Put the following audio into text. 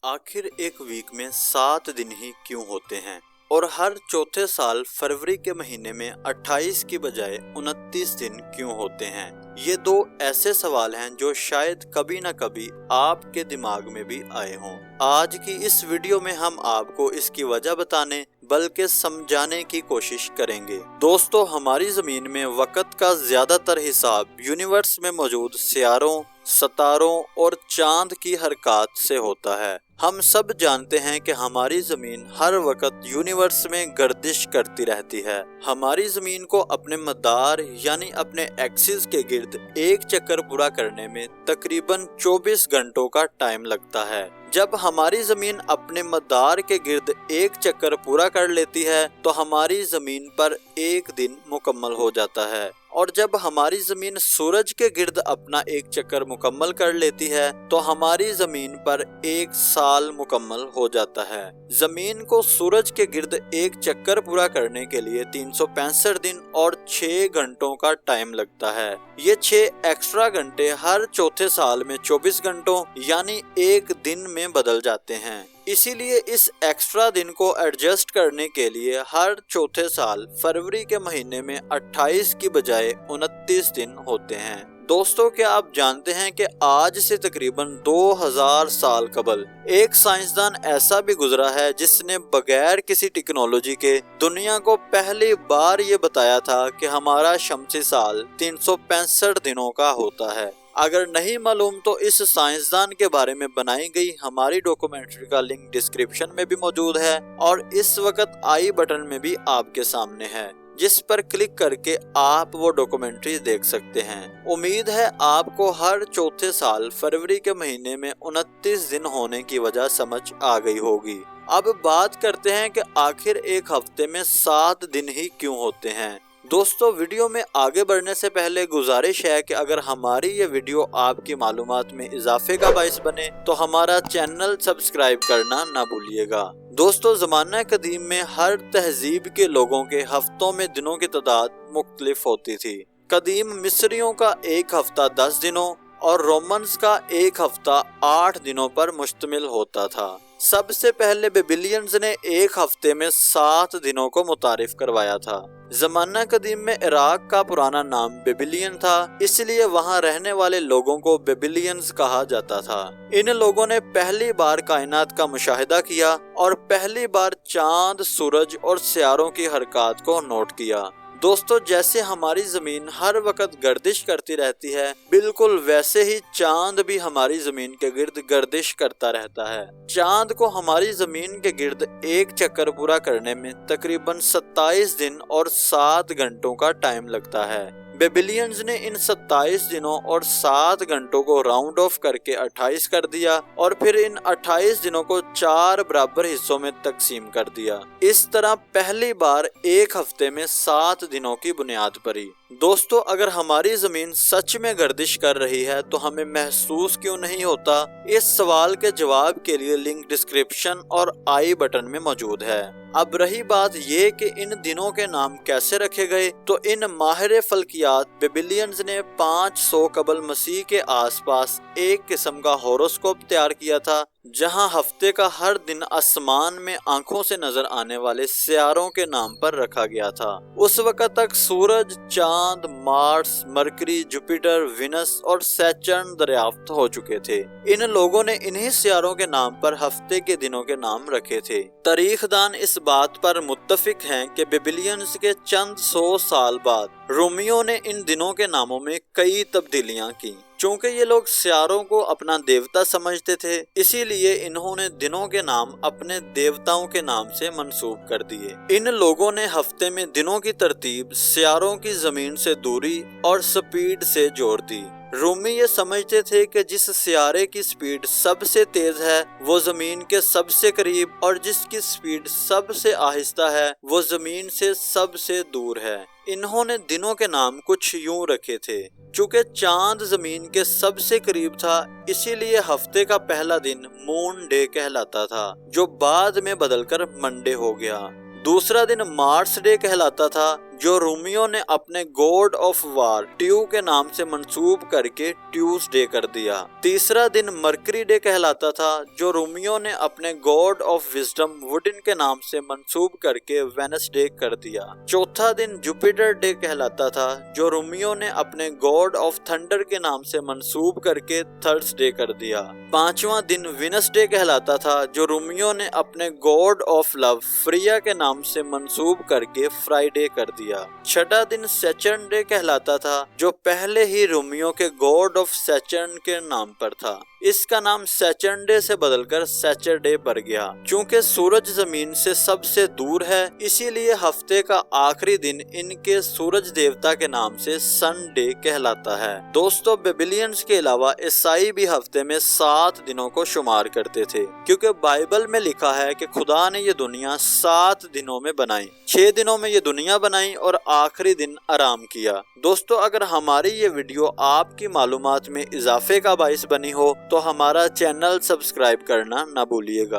आखिर एक वीक में 7 दिन ही क्यों होते हैं और हर चौथे साल फरवरी के महीने में 28 की बजाय 29 दिन क्यों होते हैं। ये दो ऐसे सवाल हैं जो शायद कभी न कभी आपके दिमाग में भी आए हों। आज की इस वीडियो में हम आपको इसकी वजह बताने बल्कि समझाने की कोशिश करेंगे। दोस्तों, हमारी जमीन में वक्त का ज्यादातर हिसाब यूनिवर्स में मौजूद सितारों, सितारों और चांद की हरकत से होता है। हम सब जानते हैं कि हमारी जमीन हर वक्त यूनिवर्स में गर्दिश करती रहती है। हमारी जमीन को अपने मदार यानी अपने एक्सिस के गिर्द एक चक्कर पूरा करने में तकरीबन 24 घंटों का टाइम लगता है। जब हमारी जमीन अपने मदार के गिर्द एक चक्कर पूरा कर लेती है तो हमारी जमीन पर एक दिन मुकम्मल हो जाता है, और जब हमारी जमीन सूरज के गिर्द अपना एक चक्कर मुकम्मल कर लेती है तो हमारी जमीन पर एक साल मुकम्मल हो जाता है। जमीन को सूरज के गिर्द एक चक्कर पूरा करने के लिए 365 दिन और 6 घंटों का टाइम लगता है। ये 6 एक्स्ट्रा घंटे हर चौथे साल में 24 घंटों यानी एक दिन में बदल जाते हैं। इसीलिए इस एक्स्ट्रा दिन को एडजस्ट करने के लिए हर चौथे साल फरवरी के महीने में 28 की बजाय 29 दिन होते हैं। दोस्तों, क्या आप जानते हैं कि आज से तकरीबन 2000 साल कबल एक साइंसदान ऐसा भी गुजरा है जिसने बगैर किसी टेक्नोलॉजी के दुनिया को पहली बार ये बताया था कि हमारा शमसी साल 365 दिनों का होता है। अगर नहीं मालूम तो इस साइंसदान के बारे में बनाई गई हमारी डॉक्यूमेंट्री का लिंक डिस्क्रिप्शन में भी मौजूद है और इस वक्त आई बटन में भी आपके सामने है, जिस पर क्लिक करके आप वो डॉक्यूमेंट्री देख सकते हैं। उम्मीद है आपको हर चौथे साल फरवरी के महीने में 29 दिन होने की वजह समझ आ गई होगी। अब बात करते हैं कि आखिर एक हफ्ते में 7 दिन ही क्यों होते हैं। दोस्तों, वीडियो में आगे बढ़ने से पहले गुजारिश है कि अगर हमारी ये वीडियो आपकी मालूमात में इजाफे का बाइस बने तो हमारा चैनल सब्सक्राइब करना ना भूलिएगा। दोस्तों, ज़माना कदीम में हर तहजीब के लोगों के हफ्तों में दिनों की तादाद मुख्तलिफ होती थी। कदीम मिस्रियों का एक हफ्ता 10 दिनों और रोमन्स का एक हफ्ता 8 दिनों पर मुश्तमिल होता था। सबसे पहले बेबिलियंस ने एक हफ्ते में 7 दिनों को मुतारिफ करवाया था। ज़माना कदीम में इराक का पुराना नाम बेबिलियन था, इसलिए वहाँ रहने वाले लोगों को बेबिलियंस कहा जाता था। इन लोगों ने पहली बार कायनात का मुशाहिदा किया और पहली बार चांद, सूरज और सितारों की हरकत को नोट किया। दोस्तों, जैसे हमारी जमीन हर वक्त गर्दिश करती रहती है, बिल्कुल वैसे ही चांद भी हमारी जमीन के गिर्द गर्दिश करता रहता है। चांद को हमारी जमीन के गिर्द एक चक्कर पूरा करने में तकरीबन 27 दिन और 7 घंटों का टाइम लगता है। बेबिलियंस ने इन 27 दिनों और 7 घंटों को राउंड ऑफ करके 28 कर दिया और फिर इन 28 दिनों को 4 बराबर हिस्सों में तकसीम कर दिया। इस तरह पहली बार एक हफ्ते में 7 दिनों की बुनियाद पड़ी। दोस्तों, अगर हमारी जमीन सच में गर्दिश कर रही है तो हमें महसूस क्यों नहीं होता? इस सवाल के जवाब के लिए लिंक डिस्क्रिप्शन और आई बटन में मौजूद है। अब रही बात ये कि इन दिनों के नाम कैसे रखे गए, तो इन माहिर फल्कियात बेबिलियंस ने 500 कबल मसीह के आसपास एक किस्म का होरोस्कोप तैयार किया था, जहां हफ्ते का हर दिन आसमान में आंखों से नजर आने वाले सितारों के नाम पर रखा गया था। उस वक्त तक सूरज, चांद, मार्स, मरकरी, जुपिटर, विनस और सैटर्न दरियाफ्त हो चुके थे। इन लोगों ने इन्हीं सितारों के नाम पर हफ्ते के दिनों के नाम रखे थे। तारीखदान इस बात पर मुत्तफिक हैं कि बेबिलियंस के चंद 100 साल बाद रोमियो ने इन दिनों के नामों में कई तब्दीलियां की। चूंकि ये लोग सितारों को अपना देवता समझते थे, इसीलिए इन्होंने दिनों के नाम अपने देवताओं के नाम से मंसूब कर दिए। इन लोगों ने हफ्ते में दिनों की तरतीब सितारों की जमीन से दूरी और स्पीड से जोड़ दी। रूमी ये समझते थे कि जिस सितारे की स्पीड सबसे तेज है वो जमीन के सबसे करीब और जिसकी स्पीड सबसे आहिस्ता है वो जमीन से सबसे दूर है। इन्होंने दिनों के नाम कुछ यूं रखे थे। चूंकि चांद जमीन के सबसे करीब था, इसीलिए हफ्ते का पहला दिन मून डे कहलाता था, जो बाद में बदलकर मंडे हो गया। दूसरा दिन मार्स डे कहलाता था, जो रोमियो ने अपने गॉड ऑफ वार ट्यू के नाम से मंसूब करके ट्यूसडे कर दिया। तीसरा दिन मरकरी डे कहलाता था, जो रोमियो ने अपने गॉड ऑफ विजडम वुडिन के नाम से मंसूब करके वेनसडे कर दिया। चौथा दिन जुपिटर डे कहलाता था, जो रोमियो ने अपने गॉड ऑफ थंडर के नाम से मंसूब करके थर्सडे कर दिया। पांचवा दिन वेनसडे कहलाता था, जो रोमियो ने अपने गॉड ऑफ लव फ्रिया के नाम से मंसूब करके फ्राइडे कर दिया। छठा दिन सैचर्न डे कहलाता था, जो पहले ही रोमियो के गॉड ऑफ सैचर्न के नाम पर था। इसका नाम सैचर्न डे से बदलकर सैटरडे पड़ गया। चूंकि सूरज जमीन से सबसे दूर है, इसीलिए हफ्ते का आखिरी दिन इनके सूरज देवता के नाम से सन डे कहलाता है। दोस्तों, बेबिलियंस के अलावा ईसाई भी हफ्ते में 7 दिनों को शुमार करते थे, क्योंकि बाइबल में लिखा है कि खुदा ने ये दुनिया 7 दिनों में बनाई। 6 दिनों में ये दुनिया बनाई और आखिरी दिन आराम किया। दोस्तों, अगर हमारी ये वीडियो आपकी मालूमात में इजाफे का बाइस बनी हो तो हमारा चैनल सब्सक्राइब करना ना भूलिएगा।